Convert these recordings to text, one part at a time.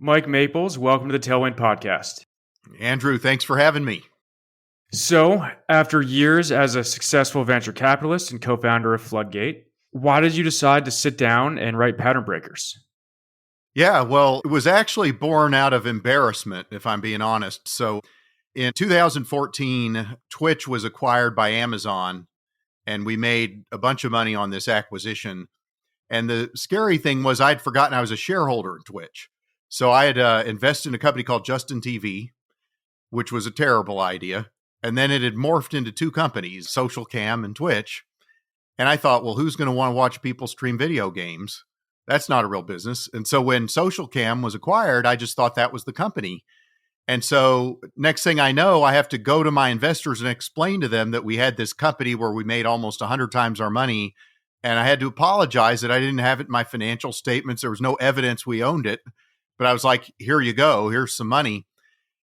Mike Maples, welcome to the Tailwind Podcast. Andrew, thanks for having me. So, after years as a successful venture capitalist and co-founder of Floodgate, why did you decide to sit down and write Pattern Breakers? Yeah, well, it was actually born out of embarrassment, if I'm being honest. So in 2014, Twitch was acquired by Amazon, and we made a bunch of money on this acquisition. And the scary thing was I'd forgotten I was a shareholder in Twitch. So I had invested in a company called Justin TV, which was a terrible idea. And then it had morphed into two companies, Social Cam and Twitch. And I thought, well, who's going to want to watch people stream video games? That's not a real business. And so when Social Cam was acquired, I just thought that was the company. And so next thing I know, I have to go to my investors and explain to them that we had this company where we made almost 100 times our money. And I had to apologize that I didn't have it in my financial statements. There was no evidence we owned it. But I was like, here you go. Here's some money.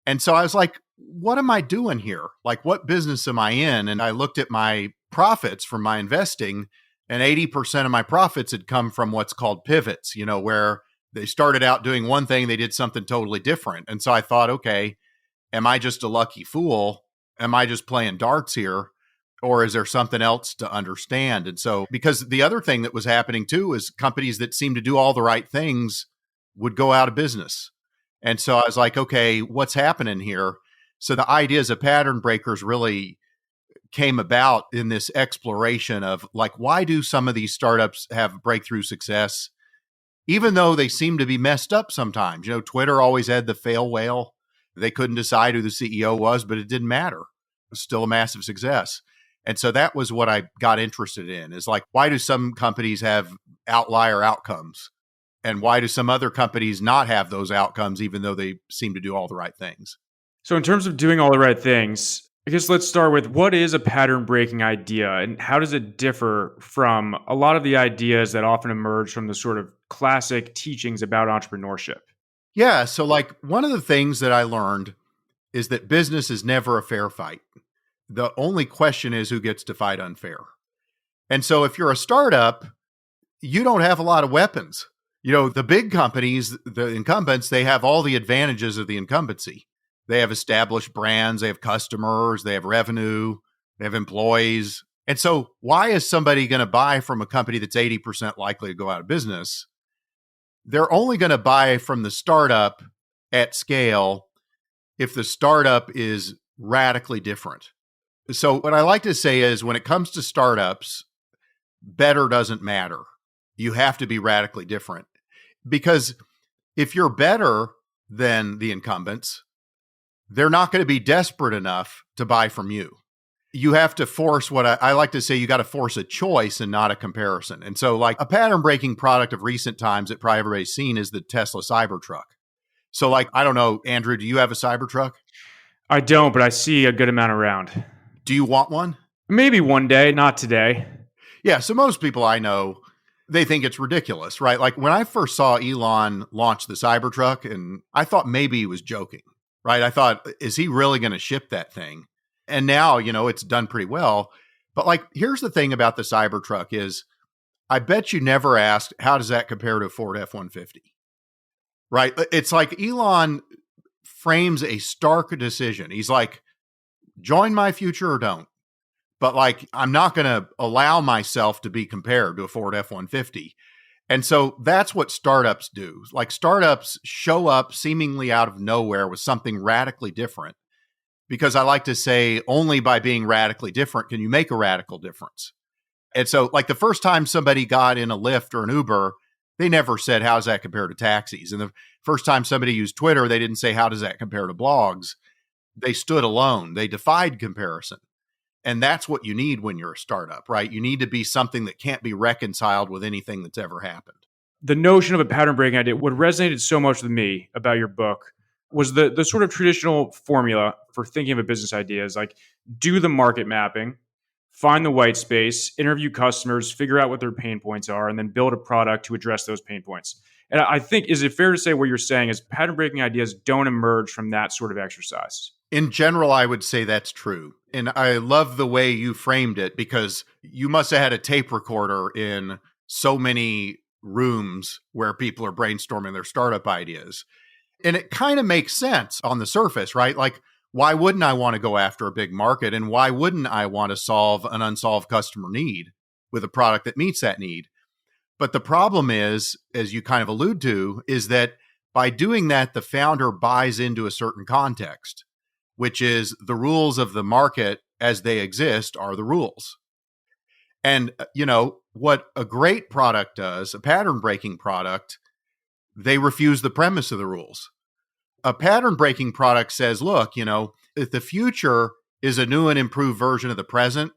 And so I was like, what am I doing here? Like, what business am I in? And I looked at my profits from my investing, and 80% of my profits had come from what's called pivots, where they started out doing one thing, they did something totally different. And so I thought, okay, am I just a lucky fool? Am I just playing darts here? Or is there something else to understand? And so, because the other thing that was happening too is companies that seemed to do all the right things would go out of business. And so I was like, okay, what's happening here? So the ideas of Pattern Breakers really came about in this exploration of like, why do some of these startups have breakthrough success, even though they seem to be messed up sometimes? Twitter always had the fail whale. They couldn't decide who the CEO was, but it didn't matter. It was still a massive success. And so that was what I got interested in, is like, why do some companies have outlier outcomes? And why do some other companies not have those outcomes, even though they seem to do all the right things? So in terms of doing all the right things, I guess let's start with, what is a pattern breaking idea and how does it differ from a lot of the ideas that often emerge from the sort of classic teachings about entrepreneurship? Yeah. So like one of the things that I learned is that business is never a fair fight. The only question is who gets to fight unfair. And so if you're a startup, you don't have a lot of weapons. The big companies, the incumbents, they have all the advantages of the incumbency. They have established brands, they have customers, they have revenue, they have employees. And so why is somebody going to buy from a company that's 80% likely to go out of business? They're only going to buy from the startup at scale if the startup is radically different. So what I like to say is, when it comes to startups, better doesn't matter. You have to be radically different. Because if you're better than the incumbents, they're not going to be desperate enough to buy from you. You have to force what I like to say, you got to force a choice and not a comparison. And so like a pattern breaking product of recent times that probably everybody's seen is the Tesla Cybertruck. So like, I don't know, Andrew, do you have a Cybertruck? I don't, but I see a good amount around. Do you want one? Maybe one day, not today. Yeah. So most people I know, they think it's ridiculous, right? Like when I first saw Elon launch the Cybertruck, and I thought maybe he was joking, right? I thought, is he really going to ship that thing? And now, it's done pretty well. But like, here's the thing about the Cybertruck is, I bet you never asked, how does that compare to a Ford F-150? Right? It's like Elon frames a stark decision. He's like, join my future or don't. But like, I'm not going to allow myself to be compared to a Ford F-150. And so that's what startups do. Like startups show up seemingly out of nowhere with something radically different. Because I like to say, only by being radically different can you make a radical difference. And so like the first time somebody got in a Lyft or an Uber, they never said, how does that compare to taxis? And the first time somebody used Twitter, they didn't say, how does that compare to blogs? They stood alone. They defied comparison. And that's what you need when you're a startup, right? You need to be something that can't be reconciled with anything that's ever happened. The notion of a pattern breaking idea, what resonated so much with me about your book was the sort of traditional formula for thinking of a business idea is like, do the market mapping, find the white space, interview customers, figure out what their pain points are, and then build a product to address those pain points. And I think, is it fair to say what you're saying is pattern breaking ideas don't emerge from that sort of exercise? In general, I would say that's true. And I love the way you framed it, because you must have had a tape recorder in so many rooms where people are brainstorming their startup ideas. And it kind of makes sense on the surface, right? Like, why wouldn't I want to go after a big market? And why wouldn't I want to solve an unsolved customer need with a product that meets that need? But the problem is, as you kind of allude to, is that by doing that, the founder buys into a certain context, which is the rules of the market as they exist are the rules. And, what a great product does, a pattern breaking product, they refuse the premise of the rules. A pattern breaking product says, look, if the future is a new and improved version of the present,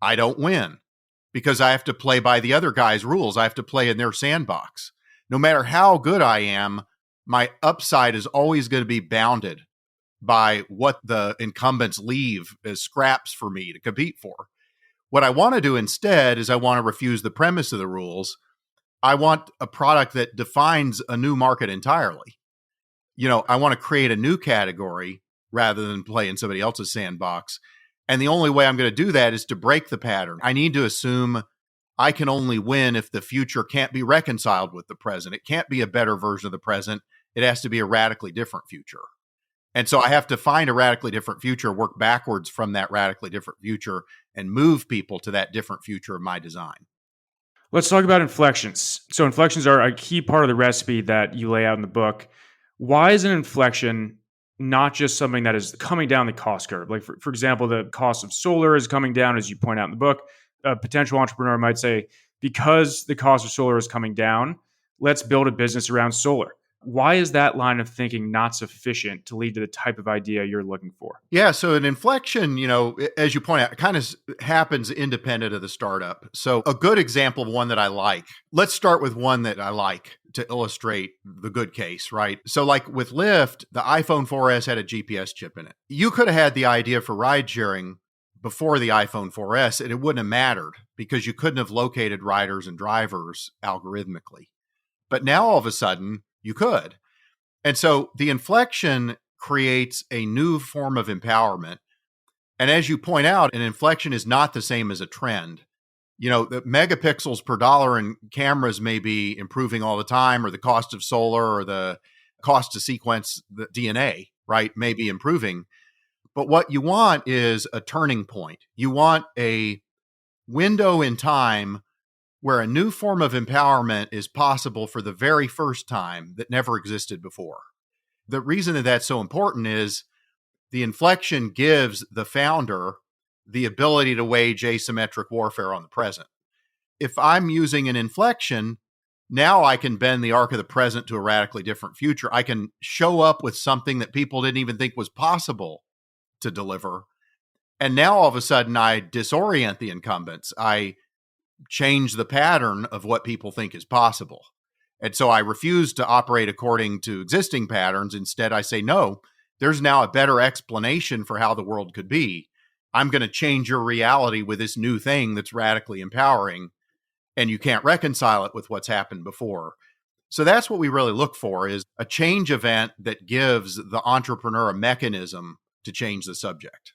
I don't win because I have to play by the other guy's rules. I have to play in their sandbox. No matter how good I am, my upside is always going to be bounded by what the incumbents leave as scraps for me to compete for. What I want to do instead is I want to refuse the premise of the rules. I want a product that defines a new market entirely. I want to create a new category rather than play in somebody else's sandbox. And the only way I'm going to do that is to break the pattern. I need to assume I can only win if the future can't be reconciled with the present. It can't be a better version of the present. It has to be a radically different future. And so I have to find a radically different future, work backwards from that radically different future, and move people to that different future of my design. Let's talk about inflections. So inflections are a key part of the recipe that you lay out in the book. Why is an inflection not just something that is coming down the cost curve? Like, for example, the cost of solar is coming down, as you point out in the book. A potential entrepreneur might say, because the cost of solar is coming down, let's build a business around solar. Why is that line of thinking not sufficient to lead to the type of idea you're looking for? Yeah, so an inflection, as you point out, it kind of happens independent of the startup. So a good example of one that I like, let's start with one that I like to illustrate the good case, right? So like with Lyft, the iPhone 4S had a GPS chip in it. You could have had the idea for ride sharing before the iPhone 4S, and it wouldn't have mattered because you couldn't have located riders and drivers algorithmically. But now all of a sudden, you could. And so the inflection creates a new form of empowerment. And as you point out, an inflection is not the same as a trend. The megapixels per dollar in cameras may be improving all the time, or the cost of solar or the cost to sequence the DNA, right, may be improving. But what you want is a turning point. You want a window in time where a new form of empowerment is possible for the very first time that never existed before. The reason that that's so important is the inflection gives the founder the ability to wage asymmetric warfare on the present. If I'm using an inflection, now I can bend the arc of the present to a radically different future. I can show up with something that people didn't even think was possible to deliver. And now all of a sudden I disorient the incumbents. I change the pattern of what people think is possible. And so I refuse to operate according to existing patterns. Instead, I say, no, there's now a better explanation for how the world could be. I'm going to change your reality with this new thing that's radically empowering, and you can't reconcile it with what's happened before. So that's what we really look for, is a change event that gives the entrepreneur a mechanism to change the subject.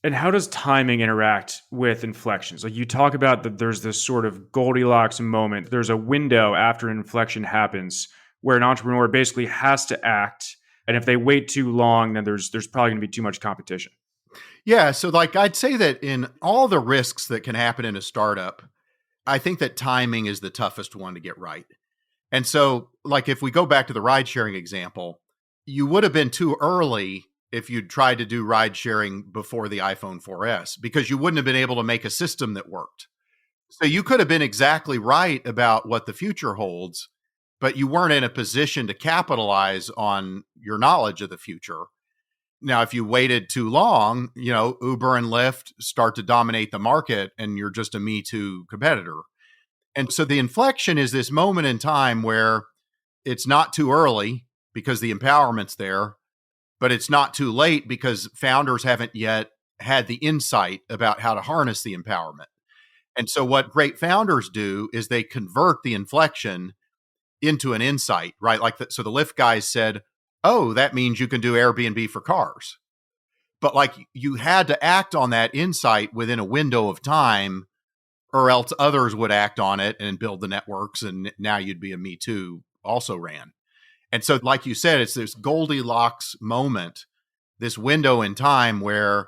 And how does timing interact with inflections? Like, you talk about that there's this sort of Goldilocks moment. There's a window after an inflection happens where an entrepreneur basically has to act. And if they wait too long, then there's probably going to be too much competition. Yeah. So like I'd say that in all the risks that can happen in a startup, I think that timing is the toughest one to get right. And so like if we go back to the ride sharing example, you would have been too early if you'd tried to do ride sharing before the iPhone 4S, because you wouldn't have been able to make a system that worked. So you could have been exactly right about what the future holds, but you weren't in a position to capitalize on your knowledge of the future. Now, if you waited too long, Uber and Lyft start to dominate the market and you're just a Me Too competitor. And so the inflection is this moment in time where it's not too early because the empowerment's there, but it's not too late because founders haven't yet had the insight about how to harness the empowerment. And so what great founders do is they convert the inflection into an insight, right? So the Lyft guys said, oh, that means you can do Airbnb for cars. But like you had to act on that insight within a window of time, or else others would act on it and build the networks. And now you'd be a Me Too also ran. And so, like you said, it's this Goldilocks moment, this window in time where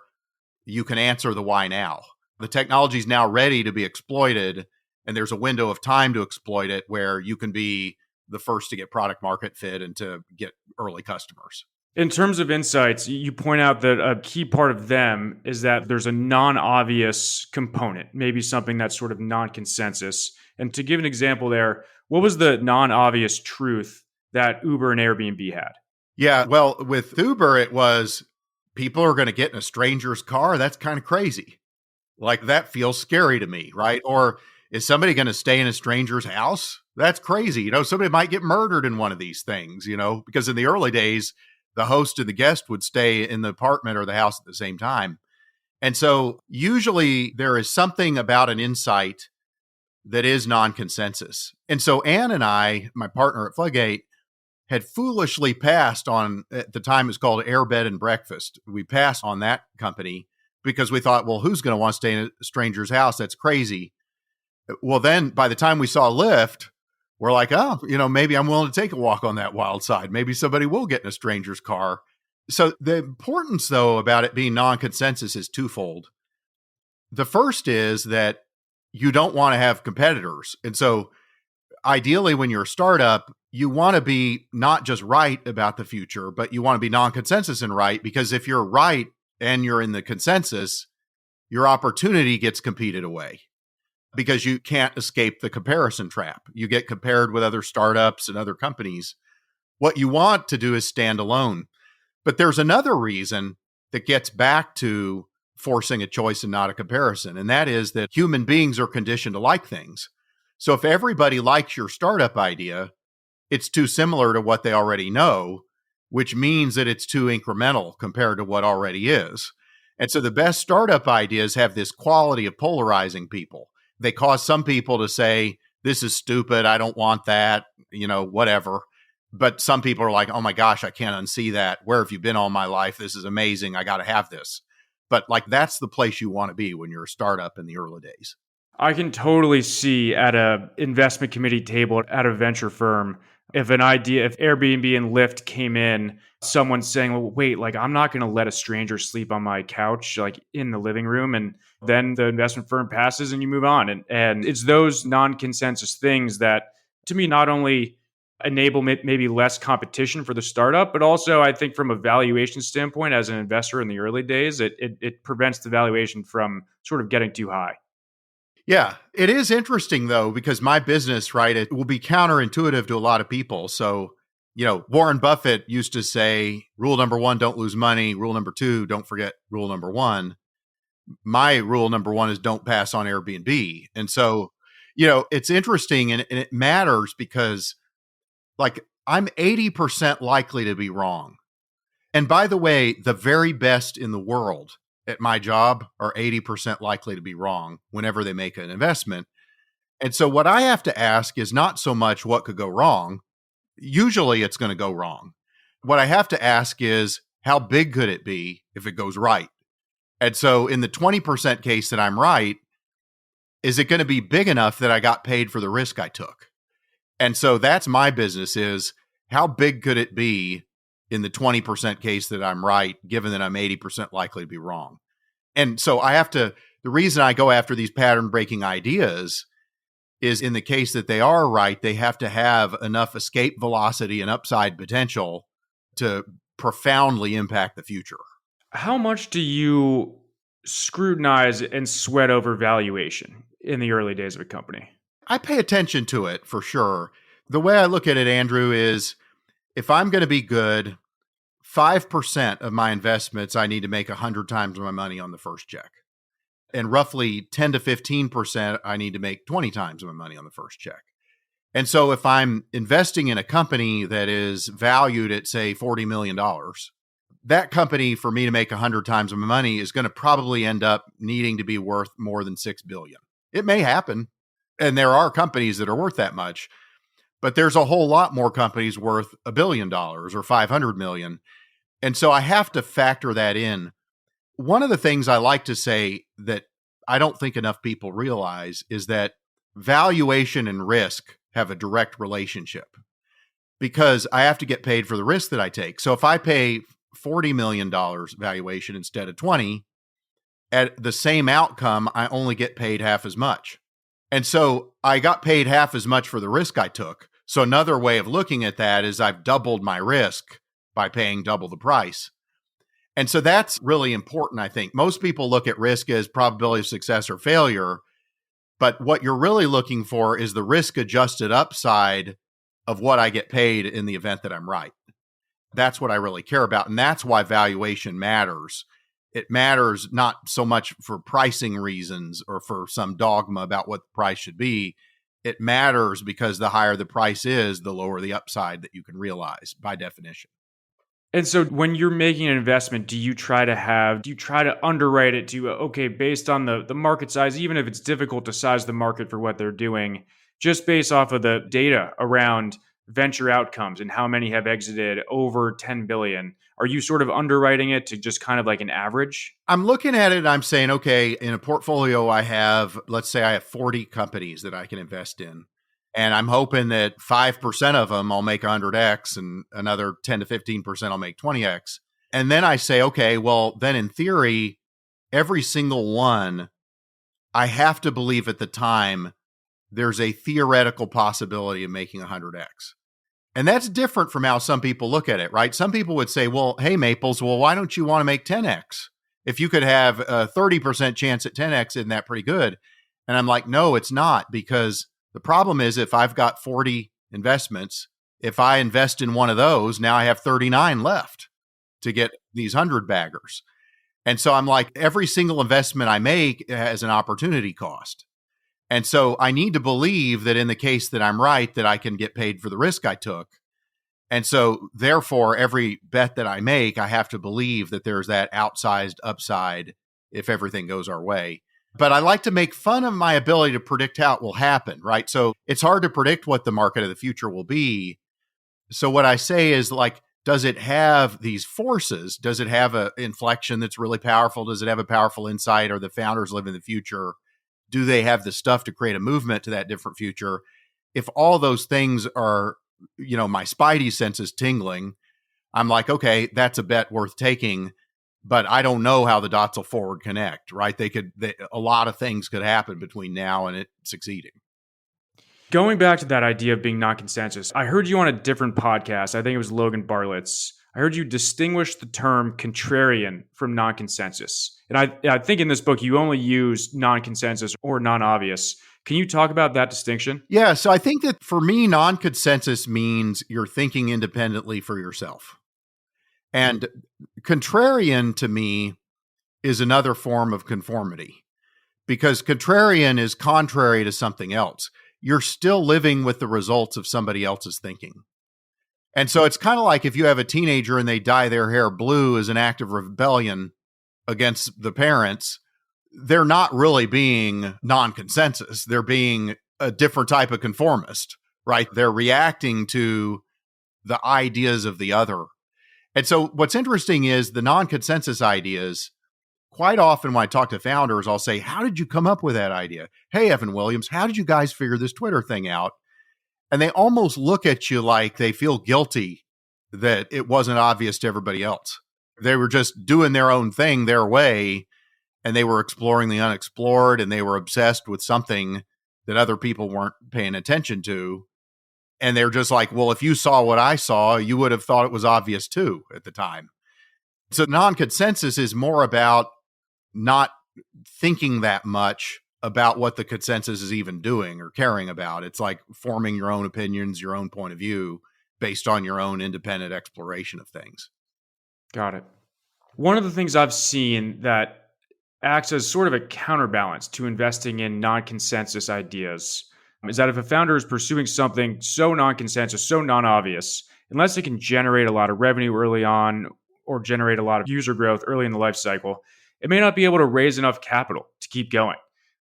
you can answer the why now. The technology is now ready to be exploited, and there's a window of time to exploit it where you can be the first to get product market fit and to get early customers. In terms of insights, you point out that a key part of them is that there's a non-obvious component, maybe something that's sort of non-consensus. And to give an example there, what was the non-obvious truth that Uber and Airbnb had? Yeah, well, with Uber, it was people are going to get in a stranger's car. That's kind of crazy. Like that feels scary to me, right? Or is somebody going to stay in a stranger's house? That's crazy. Somebody might get murdered in one of these things, because in the early days, the host and the guest would stay in the apartment or the house at the same time. And so usually there is something about an insight that is non-consensus. And so Ann and I, my partner at Floodgate, had foolishly passed on, at the time it was called Air Bed and Breakfast. We passed on that company because we thought, well, who's going to want to stay in a stranger's house? That's crazy. Well, then by the time we saw Lyft, we're like, oh, maybe I'm willing to take a walk on that wild side. Maybe somebody will get in a stranger's car. So the importance, though, about it being non-consensus is twofold. The first is that you don't want to have competitors. And so ideally, when you're a startup, you want to be not just right about the future, but you want to be non-consensus and right, because if you're right and you're in the consensus, your opportunity gets competed away because you can't escape the comparison trap. You get compared with other startups and other companies. What you want to do is stand alone. But there's another reason that gets back to forcing a choice and not a comparison, and that is that human beings are conditioned to like things. So if everybody likes your startup idea, it's too similar to what they already know, which means that it's too incremental compared to what already is. And so the best startup ideas have this quality of polarizing people. They cause some people to say, this is stupid, I don't want that, whatever. But some people are like, oh my gosh, I can't unsee that. Where have you been all my life? This is amazing. I got to have this. But that's the place you want to be when you're a startup in the early days. I can totally see at a investment committee table at a venture firm, if Airbnb and Lyft came in, someone saying, well, wait, I'm not going to let a stranger sleep on my couch, in the living room. And then the investment firm passes and you move on. And it's those non-consensus things that, to me, not only enable maybe less competition for the startup, but also I think from a valuation standpoint, as an investor in the early days, it prevents the valuation from sort of getting too high. Yeah, it is interesting though, because my business, right, it will be counterintuitive to a lot of people. So, Warren Buffett used to say, rule number 1, don't lose money. Rule number 2, don't forget rule number 1. My rule number 1 is don't pass on Airbnb. And so, it's interesting and it matters because I'm 80% likely to be wrong. And by the way, the very best in the world at my job are 80% likely to be wrong whenever they make an investment. And so what I have to ask is not so much what could go wrong. Usually it's going to go wrong. What I have to ask is how big could it be if it goes right? And so in the 20% case that I'm right, is it going to be big enough that I got paid for the risk I took? And so that's my business, is how big could it be in the 20% case that I'm right, given that I'm 80% likely to be wrong? And so the reason I go after these pattern breaking ideas is in the case that they are right, they have to have enough escape velocity and upside potential to profoundly impact the future. How much do you scrutinize and sweat over valuation in the early days of a company? I pay attention to it for sure. The way I look at it, Andrew, is if I'm going to be good, 5% of my investments, I need to make 100 times my money on the first check. And roughly 10 to 15%, I need to make 20 times my money on the first check. And so if I'm investing in a company that is valued at, say, $40 million, that company, for me to make 100 times my money, is going to probably end up needing to be worth more than $6 billion. It may happen. And there are companies that are worth that much. But there's a whole lot more companies worth $1 billion or 500 million. And so I have to factor that in. One of the things I like to say that I don't think enough people realize is that valuation and risk have a direct relationship. because I have to get paid for the risk that I take. So if I pay $40 million valuation instead of 20, at the same outcome, I only get paid half as much. And so I got paid half as much for the risk I took. So another way of looking at that is I've doubled my risk by paying double the price. And so that's really important, I think. Most people look at risk as probability of success or failure, but what you're really looking for is the risk adjusted upside of what I get paid in the event that I'm right. That's what I really care about. And that's why valuation matters. It matters not so much for pricing reasons or for some dogma about what the price should be. It matters because the higher the price is, the lower the upside that you can realize by definition. And so when you're making an investment, do you try to underwrite it to, okay, based on the market size, even if it's difficult to size the market for what they're doing, just based off of the data around venture outcomes and how many have exited over 10 billion, are you sort of underwriting it to just kind of like an average? I'm looking at it and I'm saying, okay, in a portfolio let's say I have 40 companies that I can invest in. And I'm hoping that 5% of them I'll make 100x and another 10 to 15% I'll make 20x. And then I say, okay, well, then in theory, every single one, I have to believe at the time there's a theoretical possibility of making 100x. And that's different from how some people look at it, right? Some people would say, well, hey, Maples, well, why don't you want to make 10x? If you could have a 30% chance at 10x, isn't that pretty good? And I'm like, no, it's not, because the problem is if I've got 40 investments, if I invest in one of those, now I have 39 left to get these 100 baggers. And so I'm like, every single investment I make has an opportunity cost. And so I need to believe that in the case that I'm right, that I can get paid for the risk I took. And so therefore, every bet that I make, I have to believe that there's that outsized upside if everything goes our way. But I like to make fun of my ability to predict how it will happen, right? So it's hard to predict what the market of the future will be. So what I say is, like, does it have these forces? Does it have an inflection that's really powerful? Does it have a powerful insight? Or the founders live in the future? Do they have the stuff to create a movement to that different future? If all those things are, my spidey sense is tingling, I'm like, okay, that's a bet worth taking. But I don't know how the dots will forward connect, right? A lot of things could happen between now and it succeeding. Going back to that idea of being non-consensus, I heard you on a different podcast. I think it was Logan Bartlett's. I heard you distinguish the term contrarian from non-consensus. And I think in this book, you only use non-consensus or non-obvious. Can you talk about that distinction? Yeah. So I think that for me, non-consensus means you're thinking independently for yourself. And contrarian to me is another form of conformity, because contrarian is contrary to something else. You're still living with the results of somebody else's thinking. And so it's kind of like if you have a teenager and they dye their hair blue as an act of rebellion against the parents, they're not really being non-consensus. They're being a different type of conformist, right? They're reacting to the ideas of the other. And so what's interesting is the non-consensus ideas, quite often when I talk to founders, I'll say, how did you come up with that idea? Hey, Evan Williams, how did you guys figure this Twitter thing out? And they almost look at you like they feel guilty that it wasn't obvious to everybody else. They were just doing their own thing their way, and they were exploring the unexplored, and they were obsessed with something that other people weren't paying attention to. And they're just like, well, if you saw what I saw, you would have thought it was obvious too at the time. So non-consensus is more about not thinking that much about what the consensus is even doing or caring about. It's like forming your own opinions, your own point of view based on your own independent exploration of things. Got it. One of the things I've seen that acts as sort of a counterbalance to investing in non-consensus ideas is that if a founder is pursuing something so non-consensus, so non-obvious, unless it can generate a lot of revenue early on or generate a lot of user growth early in the life cycle, it may not be able to raise enough capital to keep going.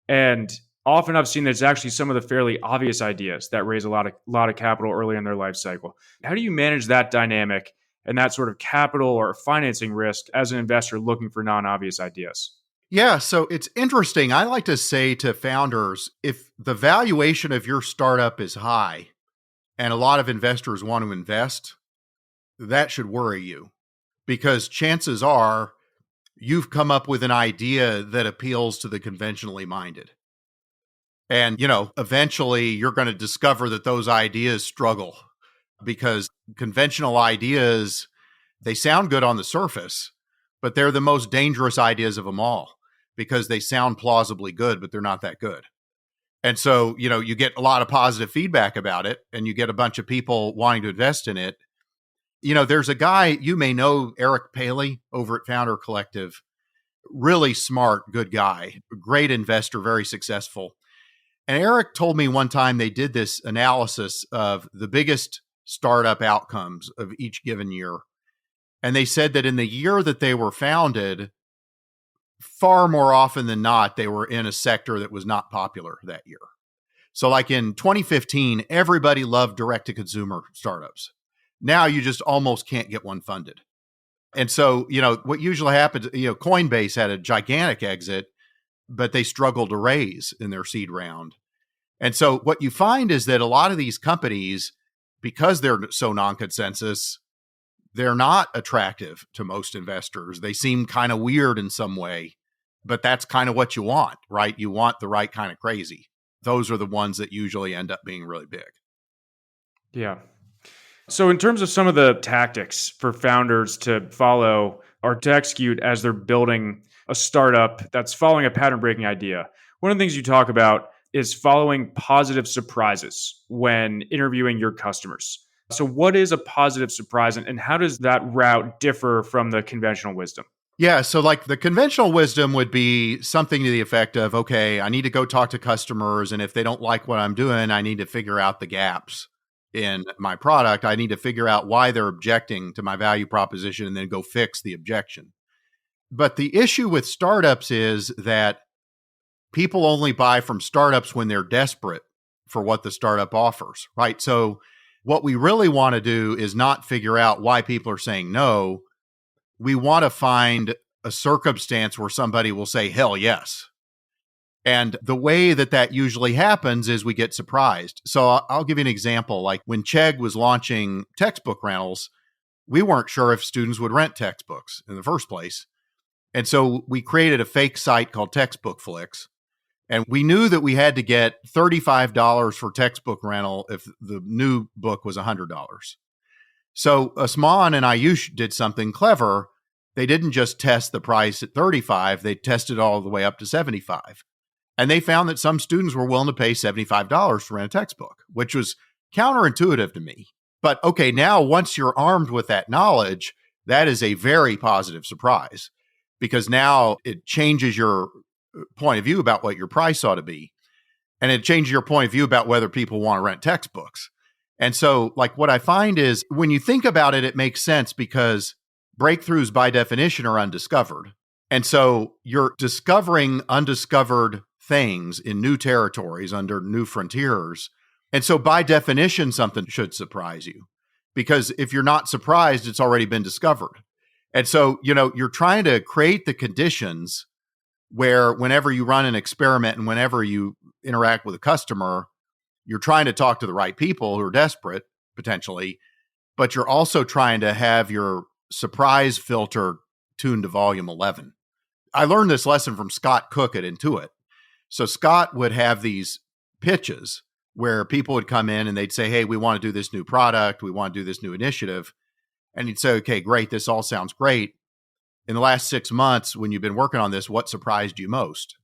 And often I've seen that it's actually some of the fairly obvious ideas that raise a lot of capital early in their life cycle. How do you manage that dynamic and that sort of capital or financing risk as an investor looking for non-obvious ideas? Yeah, so it's interesting. I like to say to founders, if the valuation of your startup is high, and a lot of investors want to invest, that should worry you, because chances are you've come up with an idea that appeals to the conventionally minded. And, eventually you're going to discover that those ideas struggle, because conventional ideas, they sound good on the surface, but they're the most dangerous ideas of them all, because they sound plausibly good, but they're not that good. And so, you get a lot of positive feedback about it, and you get a bunch of people wanting to invest in it. There's a guy, you may know, Eric Paley over at Founder Collective. Really smart, good guy, great investor, very successful. And Eric told me one time they did this analysis of the biggest startup outcomes of each given year. And they said that in the year that they were founded, far more often than not, they were in a sector that was not popular that year. So like in 2015, everybody loved direct-to-consumer startups. Now you just almost can't get one funded. And so, what usually happens, Coinbase had a gigantic exit, but they struggled to raise in their seed round. And so what you find is that a lot of these companies, because they're so non-consensus, they're not attractive to most investors. They seem kind of weird in some way, but that's kind of what you want, right? You want the right kind of crazy. Those are the ones that usually end up being really big. Yeah. So in terms of some of the tactics for founders to follow or to execute as they're building a startup that's following a pattern-breaking idea, one of the things you talk about is following positive surprises when interviewing your customers. So what is a positive surprise, and how does that route differ from the conventional wisdom? Yeah, so like the conventional wisdom would be something to the effect of, okay, I need to go talk to customers, and if they don't like what I'm doing, I need to figure out the gaps in my product. I need to figure out why they're objecting to my value proposition and then go fix the objection. But the issue with startups is that people only buy from startups when they're desperate for what the startup offers, right? So what we really want to do is not figure out why people are saying no. We want to find a circumstance where somebody will say, hell yes. And the way that usually happens is we get surprised. So I'll give you an example. Like when Chegg was launching textbook rentals, we weren't sure if students would rent textbooks in the first place. And so we created a fake site called Textbook Flicks. And we knew that we had to get $35 for textbook rental if the new book was $100. So Osman and Ayush did something clever. They didn't just test the price at $35, they tested all the way up to $75. And they found that some students were willing to pay $75 to rent a textbook, which was counterintuitive to me. But okay, now once you're armed with that knowledge, that is a very positive surprise, because now it changes your point of view about what your price ought to be. And it changes your point of view about whether people want to rent textbooks. And so like what I find is when you think about it, it makes sense, because breakthroughs by definition are undiscovered. And so you're discovering undiscovered things in new territories under new frontiers. And so by definition, something should surprise you, because if you're not surprised, it's already been discovered. And so, you're trying to create the conditions where whenever you run an experiment and whenever you interact with a customer, you're trying to talk to the right people who are desperate, potentially, but you're also trying to have your surprise filter tuned to volume 11. I learned this lesson from Scott Cook at Intuit. So Scott would have these pitches where people would come in and they'd say, hey, we want to do this new product. We want to do this new initiative. And he'd say, okay, great. This all sounds great. In the last 6 months, when you've been working on this, what surprised you most?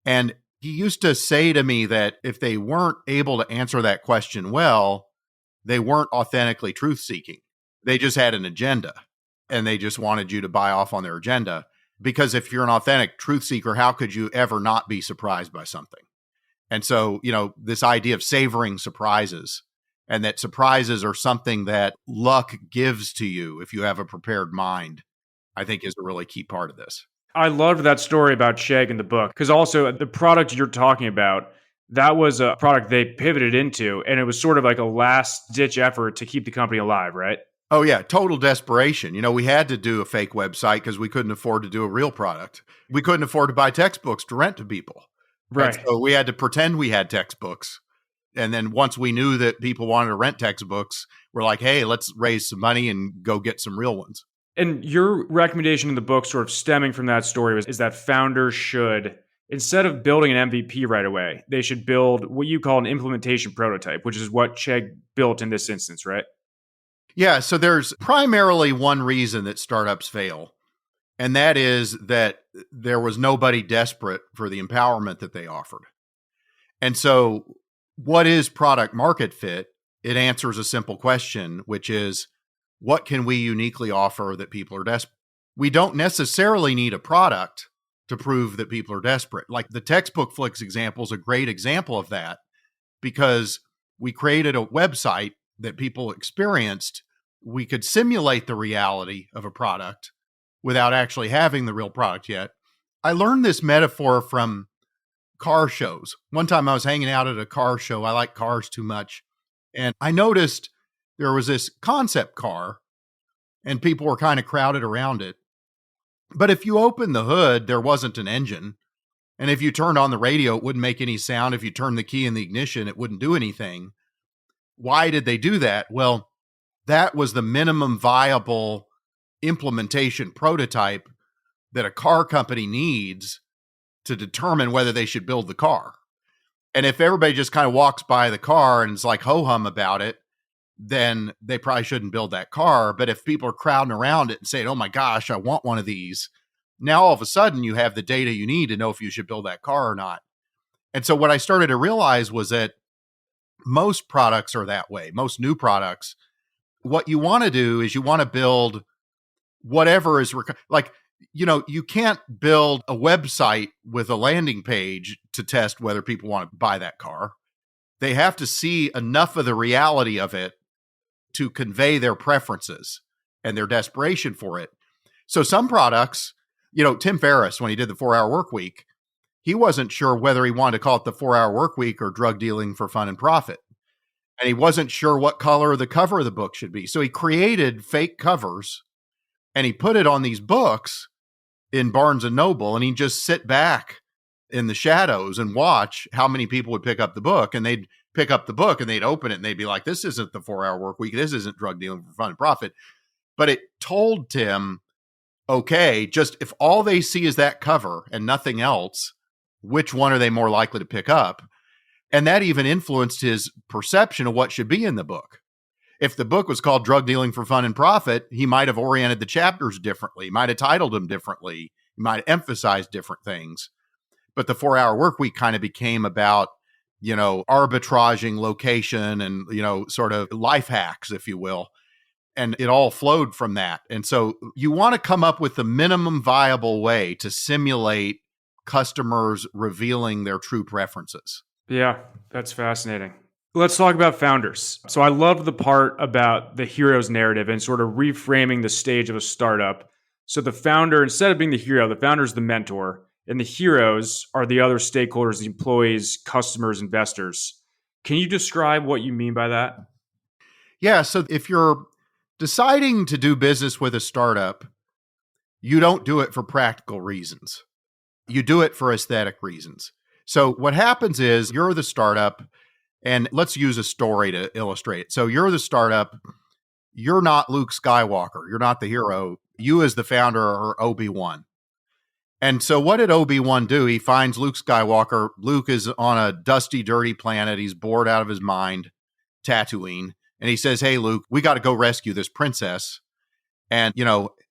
And he used to say to me that if they weren't able to answer that question well, they weren't authentically truth-seeking. They just had an agenda, and they just wanted you to buy off on their agenda. Because if you're an authentic truth seeker, how could you ever not be surprised by something? And so, this idea of savoring surprises, and that surprises are something that luck gives to you if you have a prepared mind, I think is a really key part of this. I loved that story about Chegg in the book, because also the product you're talking about, that was a product they pivoted into, and it was sort of like a last-ditch effort to keep the company alive, right? Oh, yeah. Total desperation. We had to do a fake website because we couldn't afford to do a real product. We couldn't afford to buy textbooks to rent to people. Right. And so we had to pretend we had textbooks And then once we knew that people wanted to rent textbooks, we're like, hey, let's raise some money and go get some real ones. And your recommendation in the book, sort of stemming from that story, is that founders should, instead of building an MVP right away, they should build what you call an implementation prototype, which is what Chegg built in this instance, right? Yeah. So there's primarily one reason that startups fail, and that is that there was nobody desperate for the empowerment that they offered. And so, what is product market fit? It answers a simple question, which is, what can we uniquely offer that people are desperate? We don't necessarily need a product to prove that people are desperate. Like the textbook flicks example is a great example of that, because we created a website that people experienced. We could simulate the reality of a product without actually having the real product yet. I learned this metaphor from car shows. One time I was hanging out at a car show. I like cars too much. And I noticed there was this concept car and people were kind of crowded around it. But if you opened the hood, there wasn't an engine. And if you turned on the radio, it wouldn't make any sound. If you turned the key in the ignition, it wouldn't do anything. Why did they do that? Well, that was the minimum viable implementation prototype that a car company needs to determine whether they should build the car. And if everybody just kind of walks by the car and is like ho-hum about it, then they probably shouldn't build that car. But if people are crowding around it and saying, oh my gosh, I want one of these, now all of a sudden you have the data you need to know if you should build that car or not. And so what I started to realize was that most products are that way. Most new products, what you want to do is you want to build whatever is like, you can't build a website with a landing page to test whether people want to buy that car. They have to see enough of the reality of it to convey their preferences and their desperation for it. So some products, Tim Ferriss, when he did the 4-Hour Work Week, he wasn't sure whether he wanted to call it the 4-Hour Work Week or drug dealing for fun and profit. And he wasn't sure what color the cover of the book should be. So he created fake covers and he put it on these books in Barnes and Noble, and he'd just sit back in the shadows and watch how many people would pick up the book. And they'd pick up the book and they'd open it and they'd be like, this isn't the 4-Hour Work Week. This isn't drug dealing for fun and profit. But it told Tim, okay, just if all they see is that cover and nothing else, which one are they more likely to pick up? And that even influenced his perception of what should be in the book. If the book was called Drug Dealing for Fun and Profit, he might have oriented the chapters differently, he might have titled them differently, he might have emphasized different things. But the 4-Hour Work Week kind of became about, arbitraging location and, sort of life hacks, if you will. And it all flowed from that. And so you want to come up with the minimum viable way to simulate customers revealing their true preferences. Yeah, that's fascinating. Let's talk about founders. So I love the part about the hero's narrative and sort of reframing the stage of a startup. So the founder, instead of being the hero, the founder is the mentor, and the heroes are the other stakeholders, the employees, customers, investors. Can you describe what you mean by that? Yeah. So if you're deciding to do business with a startup, you don't do it for practical reasons. You do it for aesthetic reasons. So what happens is you're the startup, and let's use a story to illustrate it. So you're the startup. You're not Luke Skywalker. You're not the hero. You as the founder are Obi-Wan. And so what did Obi-Wan do? He finds Luke Skywalker. Luke is on a dusty, dirty planet. He's bored out of his mind, Tatooine. And he says, hey, Luke, we got to go rescue this princess. And,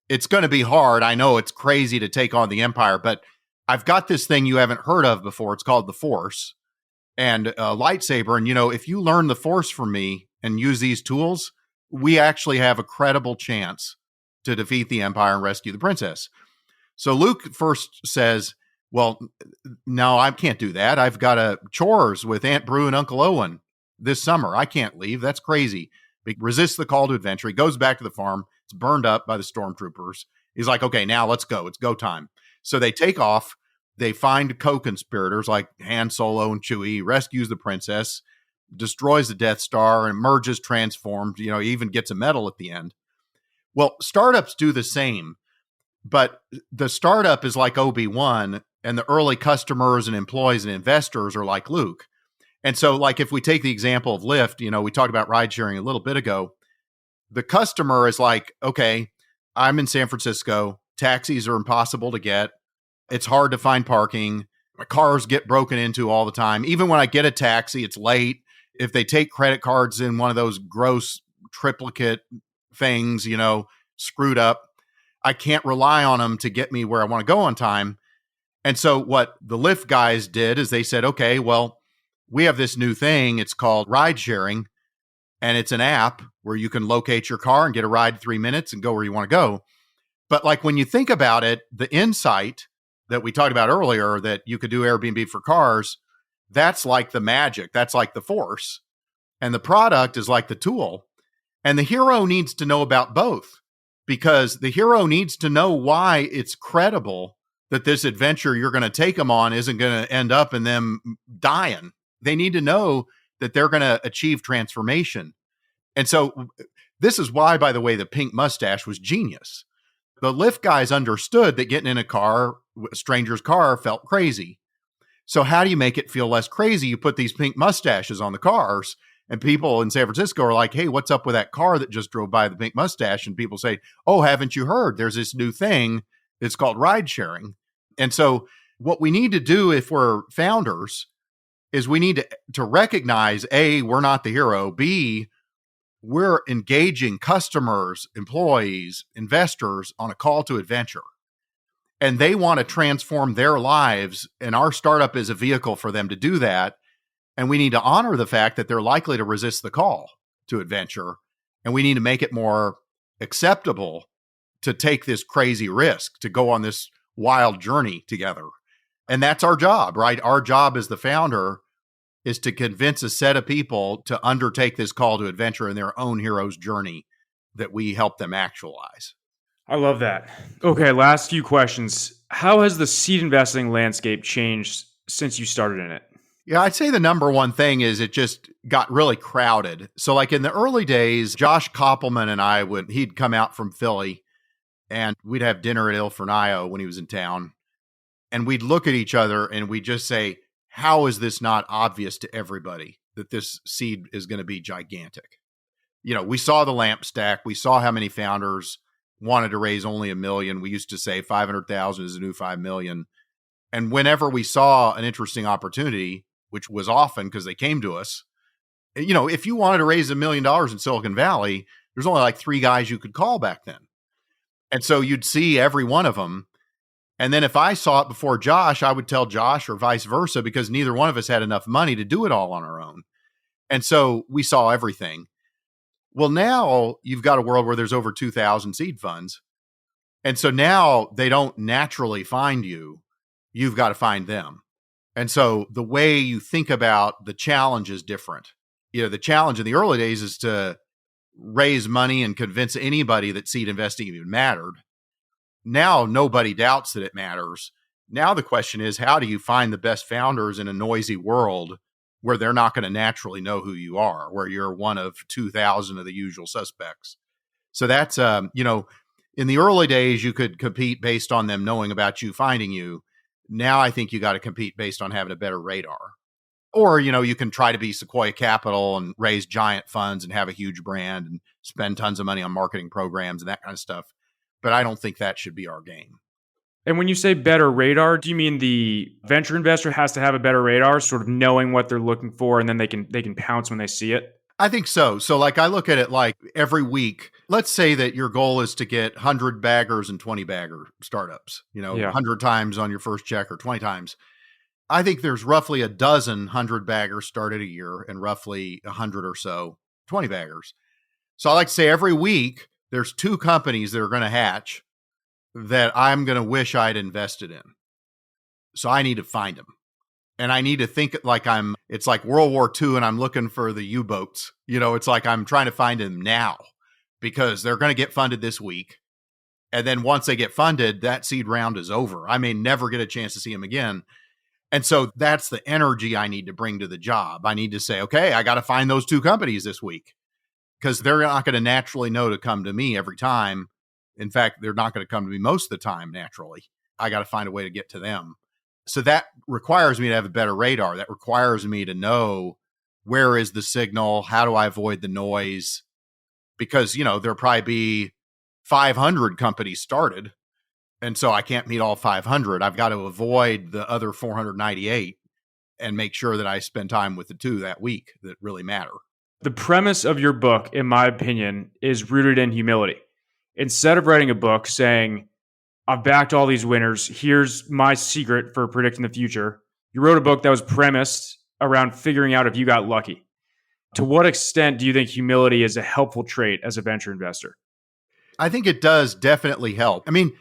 it's going to be hard. I know it's crazy to take on the Empire, but I've got this thing you haven't heard of before. It's called the Force and a lightsaber. And, if you learn the Force from me and use these tools, we actually have a credible chance to defeat the Empire and rescue the princess. So Luke first says, well, no, I can't do that. I've got chores with Aunt Brew and Uncle Owen this summer. I can't leave. That's crazy. He resists the call to adventure. He goes back to the farm. It's burned up by the stormtroopers. He's like, okay, now let's go. It's go time. So they take off. They find co-conspirators like Han Solo and Chewie. He rescues the princess, destroys the Death Star, and emerges transformed. He even gets a medal at the end. Well, startups do the same, but the startup is like Obi-Wan, and the early customers and employees and investors are like Luke. And so, like, if we take the example of Lyft, we talked about ride sharing a little bit ago. The customer is like, okay, I'm in San Francisco. Taxis are impossible to get. It's hard to find parking. My cars get broken into all the time. Even when I get a taxi, it's late. If they take credit cards in one of those gross triplicate things, screwed up, I can't rely on them to get me where I want to go on time. And so what the Lyft guys did is they said, okay, well, we have this new thing. It's called ride sharing. And it's an app where you can locate your car and get a ride in 3 minutes and go where you want to go. But like when you think about it, the insight that we talked about earlier, that you could do Airbnb for cars, that's like the magic. That's like the force. And the product is like the tool. And the hero needs to know about both, because the hero needs to know why it's credible that this adventure you're going to take them on isn't going to end up in them dying. They need to know that they're going to achieve transformation. And so this is why, by the way, the pink mustache was genius. The Lyft guys understood that getting in a stranger's car, felt crazy. So how do you make it feel less crazy? You put these pink mustaches on the cars, and people in San Francisco are like, hey, what's up with that car that just drove by the pink mustache? And people say, oh, haven't you heard? There's this new thing. It's called ride sharing. And so what we need to do if we're founders is we need to recognize, A, we're not the hero. B, we're engaging customers, employees, investors on a call to adventure. And they want to transform their lives. And our startup is a vehicle for them to do that. And we need to honor the fact that they're likely to resist the call to adventure. And we need to make it more acceptable to take this crazy risk, to go on this wild journey together. And that's our job, right? Our job as the founder is to convince a set of people to undertake this call to adventure in their own hero's journey that we help them actualize. I love that. Okay, last few questions. How has the seed investing landscape changed since you started in it? Yeah, I'd say the number one thing is it just got really crowded. So like in the early days, Josh Koppelman and I he'd come out from Philly and we'd have dinner at Il Fornaio when he was in town. And we'd look at each other and we'd just say, how is this not obvious to everybody that this seed is going to be gigantic? We saw the lamp stack. We saw how many founders wanted to raise only $1 million. We used to say 500,000 is the new 5 million. And whenever we saw an interesting opportunity, which was often because they came to us, if you wanted to raise $1 million in Silicon Valley, there's only like 3 guys you could call back then. And so you'd see every one of them. And then if I saw it before Josh, I would tell Josh, or vice versa, because neither one of us had enough money to do it all on our own. And so we saw everything. Well, now you've got a world where there's over 2,000 seed funds. And so now they don't naturally find you. You've got to find them. And so the way you think about the challenge is different. The challenge in the early days is to raise money and convince anybody that seed investing even mattered. Now nobody doubts that it matters. Now the question is, how do you find the best founders in a noisy world where they're not going to naturally know who you are, where you're one of 2,000 of the usual suspects? So that's, in the early days, you could compete based on them knowing about you, finding you. Now I think you got to compete based on having a better radar. Or, you can try to be Sequoia Capital and raise giant funds and have a huge brand and spend tons of money on marketing programs and that kind of stuff. But I don't think that should be our game. And when you say better radar, do you mean the venture investor has to have a better radar, sort of knowing what they're looking for, and then they can pounce when they see it? I think so. So like I look at it like every week, let's say that your goal is to get 100 baggers and 20 bagger startups, 100 times on your first check or 20 times. I think there's roughly a dozen 100 baggers started a year and roughly 100 or so 20 baggers. So I like to say every week, there's 2 companies that are going to hatch that I'm going to wish I'd invested in. So I need to find them. And I need to think like it's like World War II and I'm looking for the U-boats. It's like I'm trying to find them now because they're going to get funded this week. And then once they get funded, that seed round is over. I may never get a chance to see them again. And so that's the energy I need to bring to the job. I need to say, okay, I got to find those 2 companies this week, because they're not going to naturally know to come to me every time. In fact, they're not going to come to me most of the time naturally. I got to find a way to get to them. So that requires me to have a better radar. That requires me to know where is the signal? How do I avoid the noise? Because, there'll probably be 500 companies started. And so I can't meet all 500. I've got to avoid the other 498 and make sure that I spend time with the two that week that really matter. The premise of your book, in my opinion, is rooted in humility. Instead of writing a book saying, I've backed all these winners, here's my secret for predicting the future, you wrote a book that was premised around figuring out if you got lucky. To what extent do you think humility is a helpful trait as a venture investor? I think it does definitely help. I mean,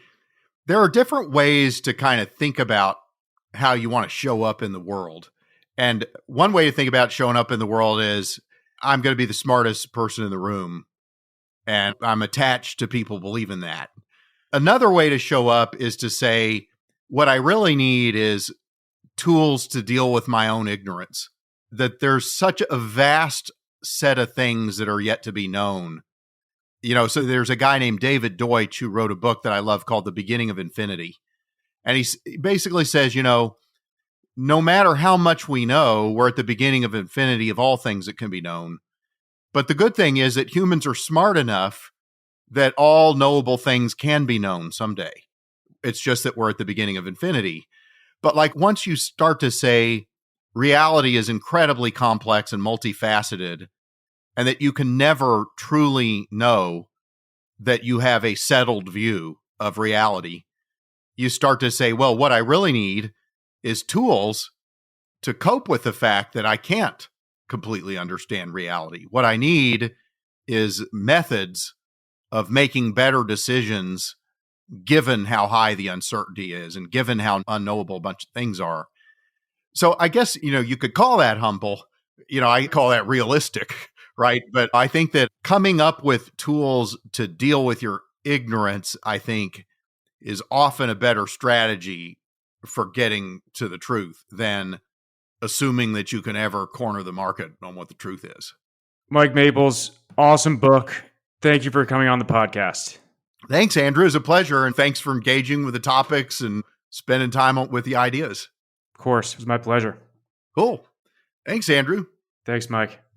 there are different ways to kind of think about how you want to show up in the world. And one way to think about showing up in the world is I'm going to be the smartest person in the room, and I'm attached to people believing that. Another way to show up is to say, what I really need is tools to deal with my own ignorance, that there's such a vast set of things that are yet to be known. So there's a guy named David Deutsch who wrote a book that I love called The Beginning of Infinity. And he basically says, no matter how much we know, we're at the beginning of infinity of all things that can be known. But the good thing is that humans are smart enough that all knowable things can be known someday. It's just that we're at the beginning of infinity. But once you start to say reality is incredibly complex and multifaceted, and that you can never truly know that you have a settled view of reality, you start to say, well, what I really need is tools to cope with the fact that I can't completely understand reality. What I need is methods of making better decisions given how high the uncertainty is and given how unknowable a bunch of things are. So I guess, you could call that humble. I call that realistic, right? But I think that coming up with tools to deal with your ignorance, I think, is often a better strategy for getting to the truth than assuming that you can ever corner the market on what the truth is. Mike Maples, awesome book. Thank you for coming on the podcast. Thanks, Andrew. It's a pleasure. And thanks for engaging with the topics and spending time with the ideas. Of course. It was my pleasure. Cool. Thanks, Andrew. Thanks, Mike.